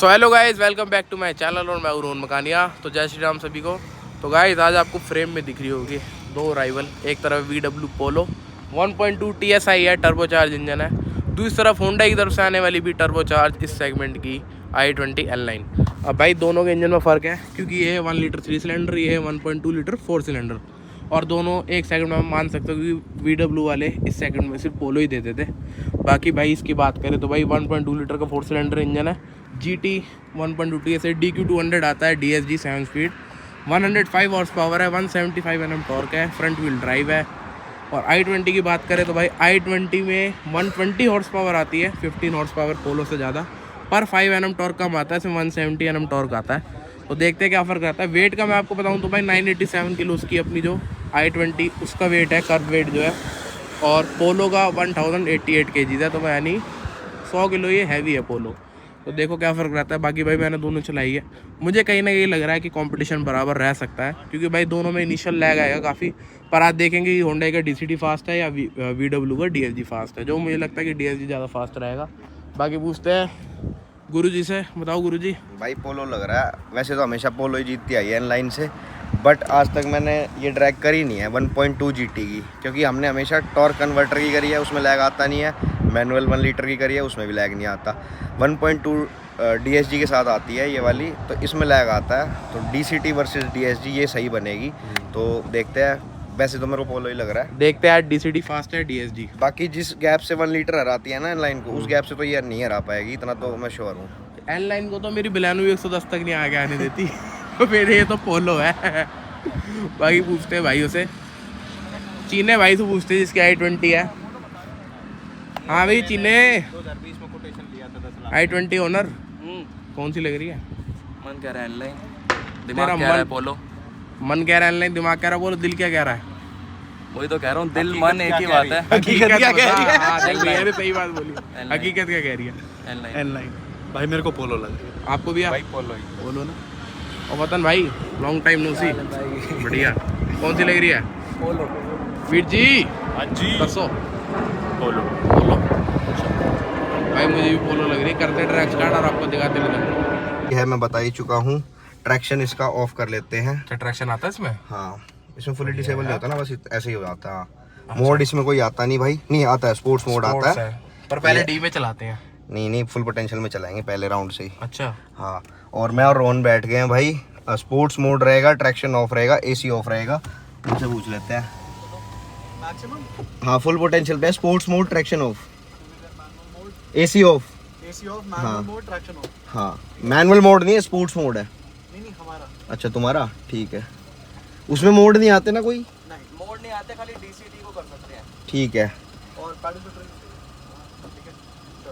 So hello guys, welcome back to my channel और मैं रोहन मकानिया। तो जय श्री राम सभी को। तो गाइस आज आपको फ्रेम में दिख रही होगी दो राइवल। एक तरफ VW पोलो 1.2 TSI है, टर्बोचार्ज इंजन है। दूसरी तरफ होंडा की तरफ से आने वाली भी टर्बोचार्ज इस सेगमेंट की i20 L9। अब भाई दोनों के इंजन में फ़र्क है, क्योंकि ये है 1 लीटर 3 सिलेंडर, ये है 1.2 लीटर 4 सिलेंडर। और दोनों एक सेकंड में मान सकते हो, क्योंकि VW वाले इस सेकंड में सिर्फ पोलो ही देते थे। बाकी भाई इसकी बात करें तो भाई 1.2 लीटर का 4 सिलेंडर इंजन है। GT 1.2 TSI DQ200 आता है, DSG 7 स्पीड, 105 हॉर्स पावर है, 175 Nm टॉर्क है, फ्रंट व्हील ड्राइव है। और i20 की बात करें तो भाई i20 में 120 हॉर्स पावर आती है, 15 हॉर्स पावर पोलो से ज़्यादा, पर 5 Nm टॉर्क कम आता है, इसमें 170 Nm टॉर्क आता है। तो देखते हैं क्या फ़र्क आता है। वेट का मैं आपको बताऊं तो भाई 987 किलो उसकी अपनी जो i20 उसका वेट है, कर्व वेट जो है। और पोलो का 1088 kg है, तो मैं यानी 100 किलो ये हैवी है पोलो। तो देखो क्या फ़र्क रहता है। बाकी भाई मैंने दोनों चलाई है, मुझे कहीं ना कहीं लग रहा है कि कंपटीशन बराबर रह सकता है, क्योंकि भाई दोनों में इनिशियल लैग आएगा काफ़ी। पर आज देखेंगे कि होंडा का DCT फास्ट है या VW का DSG फास्ट है। जो मुझे लगता है कि DSG ज़्यादा फास्ट रहेगा। बाकी पूछते हैं गुरुजी से। बताओ गुरुजी। भाई पोलो लग रहा है, वैसे तो हमेशा पोलो ही जीतती आई है लाइन से, बट आज तक मैंने ये ड्रैग करी नहीं है 1.2 GT की, क्योंकि हमने हमेशा टॉर्क कन्वर्टर की करी है, उसमें लैग आता नहीं है। मैनुअल 1 लीटर की करी है, उसमें भी लैग नहीं आता। 1.2 DSG के साथ आती है ये वाली, तो इसमें लैग आता है। तो DCT वर्सेस DSG ये सही बनेगी। तो देखते हैं, वैसे तो मेरे को पोलो ही लग रहा है। देखते हैं DCT फास्ट है DSG। बाकी जिस गैप से 1 लीटर हराती है ना लाइन को, उस गैप से तो ये नहीं हरा पाएगी, इतना तो मैं श्योर हूँ। L9 को तो मेरी बिलानो 110 तक नहीं आगे आने देती। तो मेरे ये तो पोलो है। बाकी पूछते हैं भाइयों से। चीने भाई से पूछते हैं जिसकी i20 है। हाँ भाई चीने, 2020 में कोटेशन लिया था 10 लाख। i20 ओनर कौन सी लग रही है? मन कह रहा है L9, तेरा दिमाग कह रहा है मन- पोलो। मन कह रहा है L9, दिमाग कह रहा है बोलो, दिल क्या कह रहा है? वही तो कह रहा हूँ, दिल मन एक ही बात है। हकीकत क्या कह रही है? हाँ, L9। भैया ने सही बात बोली। L9। हकीकत क्या कह रही है? L9 L9 भाई मेरे को पोलो लग रही है। आपको भी भाई पोलो ही। बोलो ना। और वतन भाई, लॉन्ग टाइम नो सी। बढ़िया। कौन सी लग रही है? पोलो। वीर जी हाँ जी दसो। पोलो। बोलो। भाई मुझे भी पोलो लग रही है। करते ट्रैक स्टार्ट और आपको दिखाते हैं। ये है, मैं बता ही चुका हूँ। ट्रैक्शन इसका ऑफ कर लेते हैं। अच्छा ट्रैक्शन आता है इसमें? हाँ, इसमें फुली डिसेबल नहीं होता ना, बस ऐसे ही हो जाता है। मोड इसमें कोई आता नहीं भाई, नहीं आता है, स्पोर्ट्स मोड आता है। पर पहले डी में चलाते हैं। नहीं, फुल पोटेंशियल में चलाएंगे पहले राउंड से ही। अच्छा हाँ, और मैं और रोहन बैठ गए हैं भाई। स्पोर्ट्स मोड रहेगा, ट्रैक्शन ऑफ रहेगा, AC ऑफ रहेगा। उनसे पूछ लेते हैं। हाँ, फुल पोटेंशियल पे sports mode, traction of, AC of. Manual mode, traction of. हाँ, मैनुअल मोड नहीं है, स्पोर्ट्स मोड है। नहीं हमारा अच्छा तुम्हारा, ठीक है। उसमें मोड नहीं आते ना कोई? नहीं, मोड नहीं आते, खाली DCT को कर सकते हैं। ठीक है, और पैडल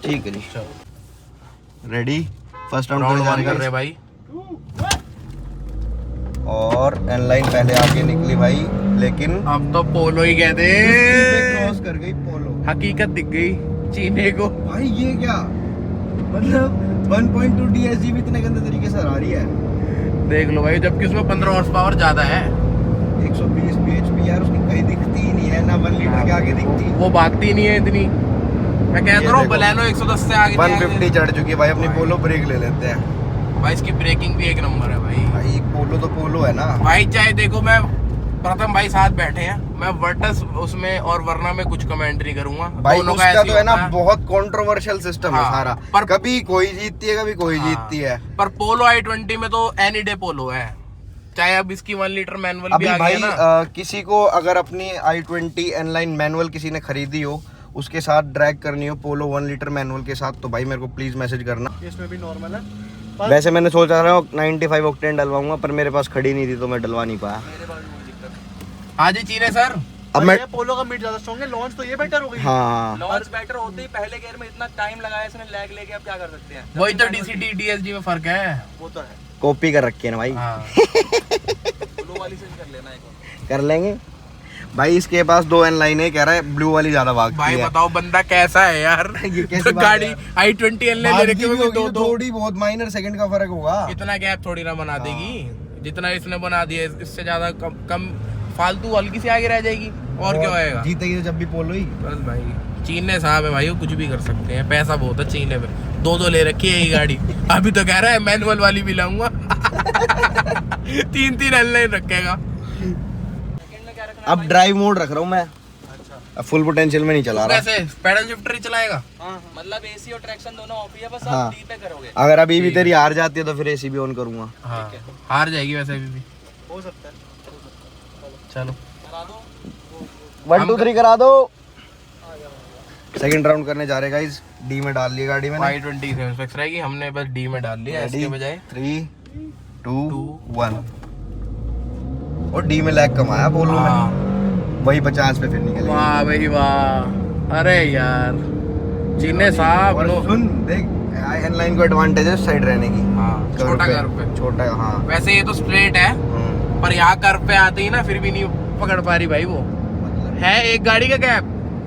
ठीक है जी। Ready, first round round one कर रहे हैं भाई। और L9 पहले आगे निकली भाई, लेकिन अब तो पोलो ही कहते क्रॉस कर गई पोलो। हकीकत दिख गई चीने को। भाई ये क्या मतलब, 1.2 DSG भी इतने गंदे तरीके से हरा रही है। देख लो भाई, जबकि उसमें 15 हॉर्स पावर ज्यादा है। 120 bhp यार, उसकी कहीं दिखती ही नहीं है ना, 1 लीटर के आगे दिखती। वो भागती नहीं है इतनी। मैं कह तो रहा हूँ बलेनो 110 से आगे 150 चढ़ चुकी है भाई। अपनी पोलो ब्रेक ले लेते हैं भाई। इसकी ब्रेकिंग भी एक नंबर है भाई। भाई। पोलो तो पोलो है ना भाई चाहे देखो, मैं प्रथम भाई साथ बैठे हैं, मैं वर्टस उसमें और वरना में कुछ कमेंट नहीं करूंगा भाई। दोनों उसका ऐसे तो है ना, होता बहुत कंट्रोवर्शियल सिस्टम है हाँ, सारा। पर कभी कोई जीतती है, कभी कोई हाँ, जीतती है। पर पोलो i20 में तो एनी डे पोलो है। चाहे अब इसकी 1 लीटर मैनुअल भी अभी आ गई भाई है ना। किसी को अगर अपनी i20 N9 मैनुअल किसी ने खरीदी हो, उसके साथ ड्रैग करनी हो पोलो 1 लीटर मैनुअल के साथ, तो भाई मेरे को प्लीज मैसेज करना। इसमें भी नॉर्मल है। वैसे मैंने सोचा था 95 ऑक्टेन डलवाऊंगा, पर मेरे पास खड़ी नहीं थी तो मैं डलवा नहीं पाया। मेरे पास भी कोई दिक्कत नहीं। हाँ जी चीने सर। अब मैं पोलो का मीट ज्यादा स्ट्रॉन्ग है, लॉन्च तो ये बेटर हो गई। हाँ, लॉन्च बैटर होते ही पहले गियर में इतना टाइम लगाया इसने लैग लेके, अब क्या कर सकते हैं। वही तो DCT DSG में फर्क है। वो तो है। कॉपी कर रखी है ना भाई। हाँ। ब्लू वाली से भी कर लेना एक और। कर लेंगे भाई। इसके पास 2 N9 है, कह रहा है ब्लू वाली ज्यादा भागती भाई है। बताओ बंदा कैसा है यार। ये कैसी तो बात गाड़ी है i20 L ले भागती रखी भी होगी होगी, दो। थोड़ी बहुत माइनर सेकंड का फर्क होगा। इतना गैप थोड़ी ना बना देगी जितना इसने बना दिया। इससे ज्यादा कम फालतू हल्की सी आगे रह जाएगी। और क्या होएगा? जीतेगी तो जब भी पोलो ही। बस भाई चीने साहब है भाई, वो कुछ भी कर सकते हैं, पैसा बहुत है चीने में। 2 ले रखी है ये गाड़ी, अभी तो कह रहा है मैनुअल वाली भी लाऊंगा। 3 ऑनलाइन रखेगा। अब ड्राइव मोड रख रहा हूँ मैं, अब फुल पोटेंशियल में नहीं चला रहा। कैसे पैडल शिफ्टर ही चलाएगा? मतलब एसी और ट्रैक्शन दोनों ऑफ ही है, बस हाँ। आप डी पे करोगे। अगर अभी भी तेरी हार जाती है तो फिर एसी भी ऑन करूंगा। हाँ हार जाएगी वैसे अभी भी। हो सकता है। चलो करा दो। 1 2 3 करा दो। सेकंड राउंड करने जा रहे गाइस, डी में डाल ली गाड़ी मैंने। 527 स्पेक्स रहेगी, हमने बस डी में डाल लिया इसके बजाय। 3 2 1 और डी में लैग कमाया पोलो में, हाँ। वही 50 पे फिर निकल गया। वाह भाई वाह, अरे यार चीने साहब और लो। सुन देख, इनलाइन को एडवांटेज है साइड रहने की। हाँ, छोटा कर्व पे। छोटा, हाँ। वैसे ये तो स्ट्रेट है, पर यहाँ कर्व पे आते ही ना फिर भी नहीं पकड़ पा रही भाई वो। मतलब है एक गाड़ी का गैप,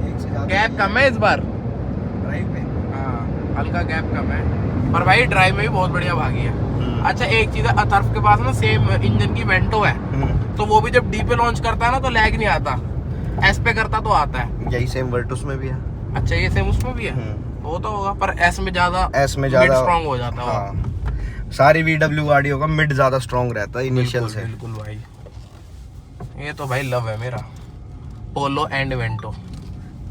एक से ज्यादा गैप कम है इस बार। ड्राइव पे। हाँ हल्का गैप कम है, पर भाई ड्राइव में भी बहुत बढ़िया भागी है। अच्छा एक चीज है, अथर्फ के पास ना सेम इंजन की वेंटो है, तो वो भी जब डी पे लॉन्च करता है ना तो लैग नहीं आता, एस पे करता तो आता है। यही सेम वर्टुस में भी है। अच्छा ये सेम उसमें भी है, वो तो होगा, पर एस में ज्यादा स्ट्रॉन्ग हो जाता है। हाँ। सारी VW गाड़ियों का मिड ज्यादा स्ट्रॉन्ग रहता है इनिशियल से। बिल्कुल भाई, ये तो भाई लव है मेरा, पोलो एंड वेंटो।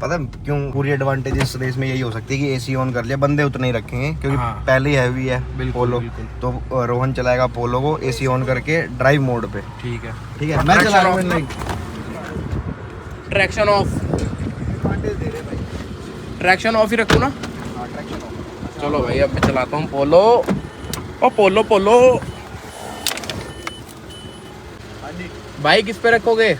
पता है क्यों? पूरी एडवांटेज इस रेस में यही हो सकती है कि एसी ऑन कर लिया, बंदे उतने ही रखेंगे क्योंकि हाँ। पहले ही हैवी है पोलो। तो रोहन चलाएगा पोलो को एसी ऑन करके ड्राइव मोड पे। ठीक है ठीक है, मैं चला रहा हूँ। ट्रैक्शन ऑफ, ट्रैक्शन ऑफ ही रखूँ ना? चलो भाई अब मैं चलाता हूँ पोलो। ओ पोलो पोलो भाई, किस पे रखोगे?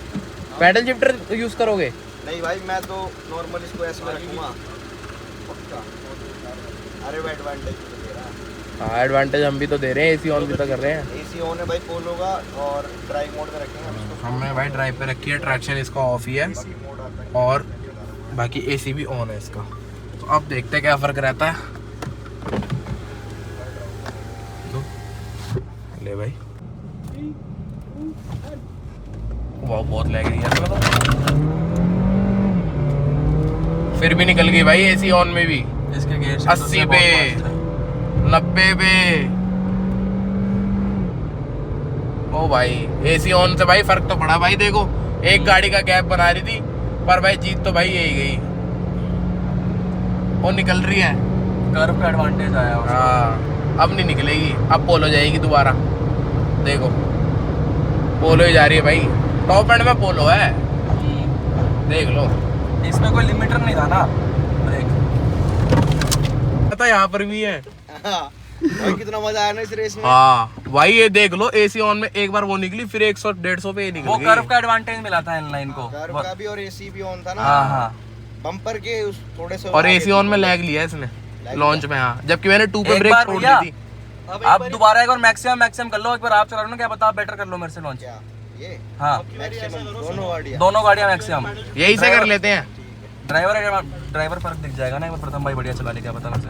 पैडल शिफ्टर यूज करोगे? नहीं भाई, मैं तो नॉर्मल इसको ऐसे में रखूंगा। अरे वो एडवांटेज तो दे रहा है। हाँ एडवांटेज हम भी तो दे रहे हैं, एसी ऑन भी तो कर रहे हैं। एसी ऑन है भाई पोलो का, और ड्राइव मोड पे रखेंगे हम इसको। हमने भाई ड्राइव पे रखी है, ट्रैक्शन इसका ऑफ ही है, मोड आता है। और बाकी एसी भी ऑन है इसका। तो अब देखते हैं क्या फर्क रहता है। ले भाई, वाह बहुत लग रही है, फिर भी निकल गई भाई एसी ऑन में भी। इसके गेयर 80 पे 90 पे। ओ भाई एसी ऑन से भाई फर्क तो पड़ा भाई। देखो एक गाड़ी का गैप बना रही थी, पर भाई जीत तो भाई यही गई, वो निकल रही है। कर्व का एडवांटेज आया उसको। हाँ अब नहीं निकलेगी, अब पोलो जाएगी दोबारा। देखो पोलो ही जा रही है भाई, टॉप एंड में पोलो है, देख लो। इसमें कोई लिमिटर नहीं था ना ब्रेक। पता यहाँ पर भी है। भाई कितना मजा आया ना इस रेस में। हाँ भाई ये देख लो, एसी ऑन में एक बार वो निकली, फिर 100-150 पे ये निकल वो गई। कर्व का एडवांटेज मिला था इनलाइन को। कर्व का भी और एसी भी ऑन था ना। हाँ हाँ। बम्पर के उस थोड़े से और एसी ऑन में लैग लिया इसने लॉन्च में। हाँ जबकि मैंने 2 पे एक ब्रेक बार छोड़ भैया, दी थी। आप दोबारा एक बार मैक्सिमम कर लो, एक बार आप चला लो ना, क्या पता आप बेटर कर लो मेरे से लॉन्च। क्या ये हाँ मैक्सिमम दोनों गाड़ियाँ। दोनों गाड़ियाँ मैक्सिमम। यही से कर लेते हैं। ड्राइवर फर्क दिख जाएगा ना, एक बार प्रथम भाई बढ़िया चला ले, क्या पता वैसे।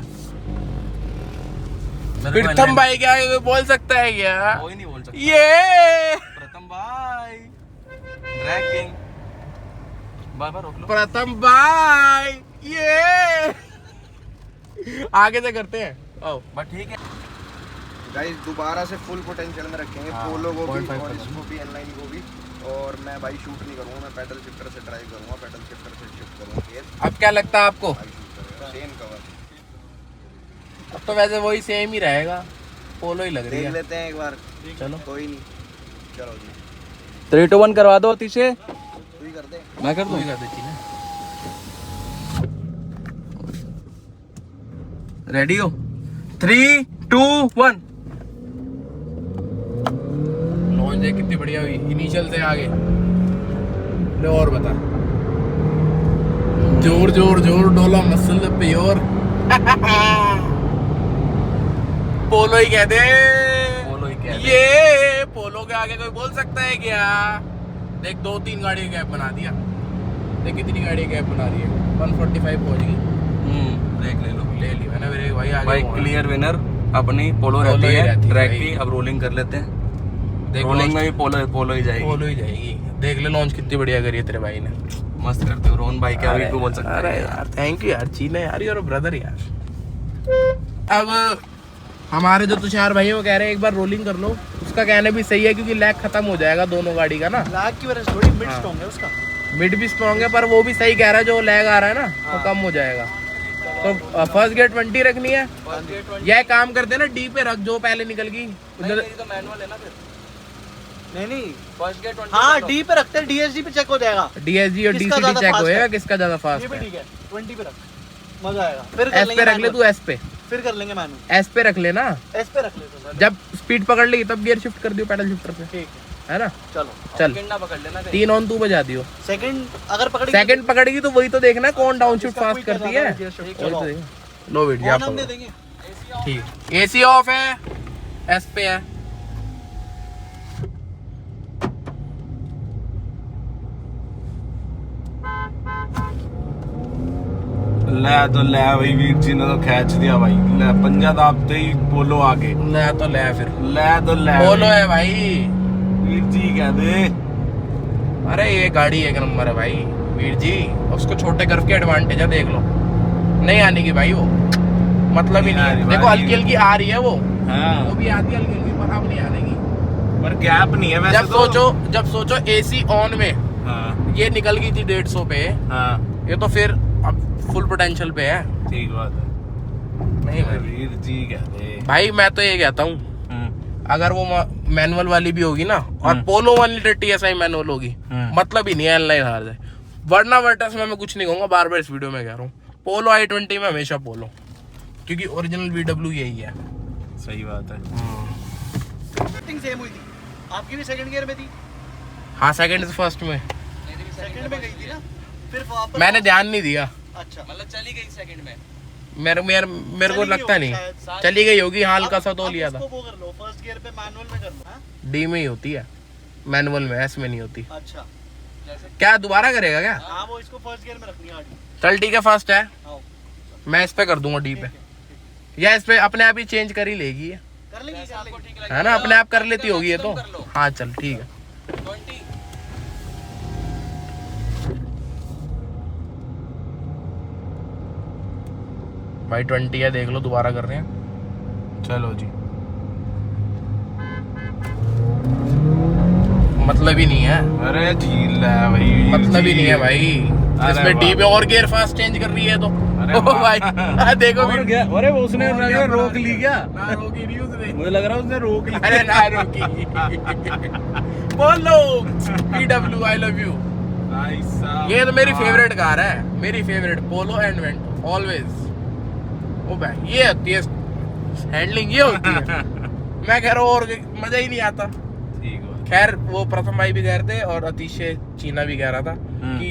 मेरे को प्रथम भाई क्या कोई बोल सकता है क्या? कोई नहीं बोल सकता। ये प्रथम भाई ड्रैग किंग। बार रोक लो। प्रथम भाई ये आगे से करते हैं। ओ बट ठीक है। गाइस दोबारा से फुल पोटेंशियल में रखेंगे हाँ, पोलो को भी 0.5 और इसको भी, इनलाइन को भी। और मैं भाई शूट नहीं करूँगा, मैं पैडल शिफ्टर से ड्राइव करूँगा, पैडल शिफ्टर से शिफ्ट करूँगा गेयर, अब क्या लगता है आपको? भाई शूट करेगा सेम कवर। अब तो वैसे वही सेम ही रहेगा, पोलो ही लग रही देख है। लेते हैं एक बार, चलो कोई नहीं। चलो जी 3 2 1 करवा दो तीसरे। तू ही कर दे। मैं कर दूं। कर देती ना। रेडी हो? 3 2 1। लॉन्च देख कितनी बढ़िया हुई, इनिशियल से आगे। ले और बता, जोर जोर जोर डोला मसल पे और पोलो ही कहते हैं। पोलो ही कहते हैं। ये पोलो के आगे कोई बोल सकता है क्या? देख 2-3 गाड़ी का गैप बना दिया, देख कितनी गाड़ी का गैप बना रही है। 145 पहुंच गई। ब्रेक ले लो। ले ली मैंने, मेरे भाई आगे भाई हुआ है। क्लियर विनर अपनी पोलो पोलो रहती ही है रहती है ट्रैक भाई। की। अब रोलिंग कर लेते हैं। देख रोलिंग launch में भी पोलो ही जाएगी। पोलो ही जाएगी। देख ले लॉन्च कितनी बढ़िया करी है तेरे भाई ने। मस्त करते हो रोहन भाई, क्या भी को बोल सकते अरे हैं। यार थैंक यू यार, चीने यार, योर ब्रदर यार। अब हमारे जो तुषार भाई वो कह रहे हैं एक बार रोलिंग कर लो, उसका कहना भी सही है क्योंकि लैग खत्म हो जाएगा दोनों गाड़ी का ना। लैग की वजह से थोड़ी मिड हाँ। स्ट्रॉन्ग है उसका। मिड भी स्ट्रॉन्ग है, पर वो भी सही कह रहा है, जो लैग आ रहा है ना वो कम हो जाएगा। तो फर्स्ट गियर 20 रखनी है, यह काम करते हैं ना डी पे रख, जो पहले निकल गई। मेरी तो मैनुअल है ना फिर। नहीं फर्स्ट गेट 20 हाँ डी पे रखते हैं, डीएसडी पे चेक हो जाएगा। डीएसजी और किसका डीसीडी ज्यादा चेक fast होएगा है? किसका ज्यादा ये फास्ट भी है। ठीक है, 20 पे रख, मजा आएगा। फिर कर एस लेंगे पे रख ले manual। तू, एस पे, फिर कर लेंगे मैनुअल। एस पे रख लेना। एस पे रख लेते हैं। जब स्पीड पकड़ लेगी तब गियर शिफ्ट कर दियो पैडल शिफ्टर पे, ठीक है ना। चलो चल सेकंड ना पकड़ लेना। 3 ऑन तू बजा दियो। सेकंड अगर पकड़ी सेकंड पकड़ेगी तो वही तो देखना कौन डाउन शिफ्ट इसका फास्ट कोई करती ज्यादा है। gear shift वही चलो। तो देखना। लो वेट जा ऑन हम दे देंगे। ठीक। एसी ऑफ है, एस पे है। ले तो ले भाई, वीर जी ने तो खींच दिया भाई। ले पंजा दाबते ही पोलो आगे। ले तो ले फिर, ले तो ले बोलो है भाई। वीर जी कह दे। अरे ये गाड़ी एक नंबर है भाई वीर जी, उसको छोटे कर्व के एडवांटेज है, देख लो। नहीं आने की भाई वो, मतलब ही नहीं है। देखो हल्की हल्की आ रही है वो हाँ भी आती है हल्की हल्की, पर अब नहीं आने की। पर गैप नहीं है वैसे जब सोचो एसी ऑन में हाँ ये निकल गई थी 150 पे, हाँ ये तो फिर अब फुल पोटेंशियल पे है। ठीक बात है। नहीं भाई, वीर जी कह दे। भाई मैं तो ये कहता हूँ अगर वो मैनुअल वाली भी होगी ना और पोलो 1 लीटर TSI मैनुअल होगी, मतलब ही नहीं है ऑनलाइन हार जाए। वरना वर्टस में मैं कुछ नहीं कहूंगा, बार बार इस वीडियो में कह रहा हूँ, पोलो i20 में हमेशा पोलो, क्योंकि ओरिजिनल VW यही है। सही बात है। सेटिंग सेम हुई थी, आपकी भी सेकंड गियर में थी, हाँ सेकंड से फर्स्ट में सेकंड में गई थी ना, फिर वापस मैंने ध्यान नहीं दिया। अच्छा मतलब चली गई सेकंड में। मेरे को चली लगता गई नहीं होगी शायद। चली गई होगी, हाँ हल्का सा तो अब लिया था। उसको वो कर लो, फर्स्ट गियर पे मैनुअल में कर लो। हाँ? डी में ही होती है मैनुअल में, एस में नहीं होती। अच्छा क्या दोबारा करेगा क्या? हाँ वो इसको फर्स्ट गियर में रखनी है गाड़ी। चल ठीक है, फर्स्ट है, आओ मैं इस पे कर दूंगा डी पे, या इस पे अपने आप ही चेंज कर ही लेगी ये, कर लेंगे कर लेंगे। है ना, अपने आप कर लेती होगी ये तो। हाँ चल ठीक है। 20 भाई 20 है, देख लो दोबारा कर रहे हैं। चलो जी। मतलब ही नहीं है, अरे झील है भाई, वीर मतलब ही जी। नहीं है भाई। अरे इसमें डी वाह। पे और गियर फास्ट चेंज कर रही है तो अरे ओ वाह। भाई देखो और क्या? अरे वो उसने रोक ली क्या? ना रोकी नहीं उसने, मुझे लग रहा है उसने रोक ली। अरे ना रोकी। बोलो VW आई लव यू। भाई साहब, ये तो मेरी वाह। फेवरेट कार है, मेरी favourite Polo and Vento always. ओ भाई ये होती है हैंडलिंग, ये होती है। मैं कह रहा हूँ और मजा ही नहीं आता। ठीक है। खैर वो प्रथम भाई भी कह रहे थे और अतिशय चीना भी कह रहा था कि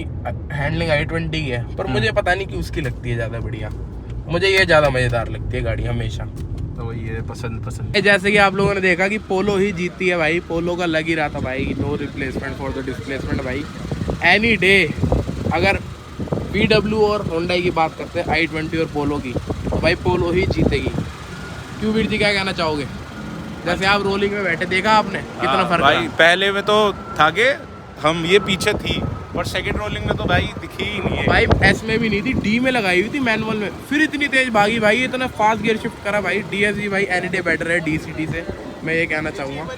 हैंडलिंग i20 की है, पर मुझे पता नहीं कि उसकी लगती है ज्यादा बढ़िया, मुझे ये ज्यादा मजेदार लगती है गाड़ी हमेशा। तो वही है, पसंद। जैसे कि आप लोगों ने देखा कि पोलो ही जीतती है भाई, पोलो का लग ही रहा था भाई, no replacement for the displacement भाई। एनी डे अगर VW और होंडा की बात करते हैं, i20 और पोलो की, तो भाई पोलो ही जीतेगी। क्यों वीर जी, क्या कहना चाहोगे? जैसे आप रोलिंग में बैठे, देखा आपने कितना फर्क भाई है? पहले में तो था के हम ये पीछे थी, और सेकंड रोलिंग में तो भाई दिखी ही नहीं है। भाई एस में भी नहीं थी, डी में लगाई हुई थी मैनुअल में, फिर इतनी तेज भागी भाई, इतना फास्ट गियर शिफ्ट करा भाई। DSG भाई एनी डे बेटर है DCT से, मैं ये कहना चाहूँगा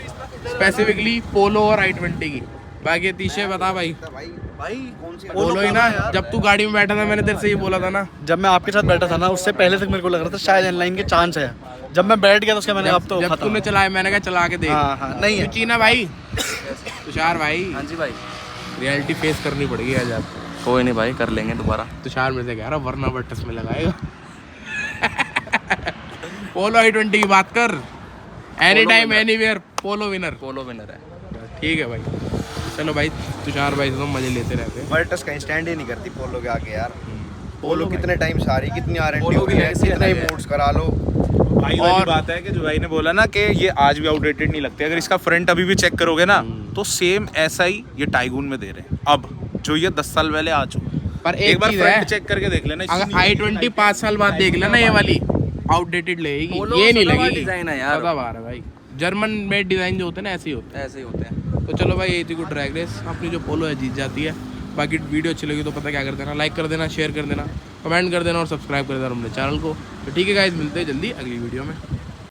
स्पेसिफिकली पोलो और i20 की। बाकी अतिशय बता भाई, भाई कौन सी पोलो ही ना। जब तू गाड़ी में बैठा था मैंने तेरे से ये बोला था ना, जब मैं आपके साथ बैठा था ना, उससे पहले तक मेरे को लग रहा था शायद इनलाइन के चांस है। जब मैं बैठ गया तो उसके मैंने अब तो जब खत्म। तूने चलाया मैंने कहा चला के देख। हाँ हाँ नहीं है। तू चीना भाई, तुषार भाई, हाँ जी भाई, रियलिटी फेस करनी पड़ेगी आज आपको। कोई नहीं भाई, कर लेंगे दोबारा। तुषार मेरे से कह रहा वरना बटस में लगाएगा। पोलो i20 की बात कर, एनी टाइम एनीवेयर पोलो विनर। पोलो विनर है। ठीक है भाई, चलो भाई तुषार भाई से तो मजे लेते रहते हैं। वर्टस कहीं स्टैंड ही नहीं करती पोलो के आगे यार। पोलो कितने टाइम से आ रही, कितनी R&D पोलो हुई की है, legacy कितने अलग है। मोड्स करा लो। भाई वाली और- बात है कि जो भाई ने बोला ना कि ये आज भी आउटडेटेड नहीं लगती। अगर इसका फ्रंट अभी भी चेक करोगे ना, तो सेम ऐसा ही ये टाइगून में दे रहे हैं अब, जो ये 10 साल पहले आ चुका। पर एक एक बार चीज फ्रंट है, चेक करके देख लेना। अगर i20 5 साल बाद देख लेना ये वाली आउटडेटेड लगेगी, पोलो ये नहीं सदाबहार लगेगी। डिजाइन है यार। सदाबहार है भाई, जर्मन मेड डिजाइन जो होते हैं ना ऐसे ही होते ऐसे ही होते हैं। हैं। तो चलो भाई ये थी कुछ ड्रैग रेस, अपनी जो पोलो है जीत जाती है। बाकी वीडियो अच्छी लगी तो पता क्या कर देना, लाइक कर देना, शेयर कर देना, कमेंट कर देना और सब्सक्राइब कर देना अपने चैनल को। तो ठीक है गाइस, मिलते हैं जल्दी अगली वीडियो में।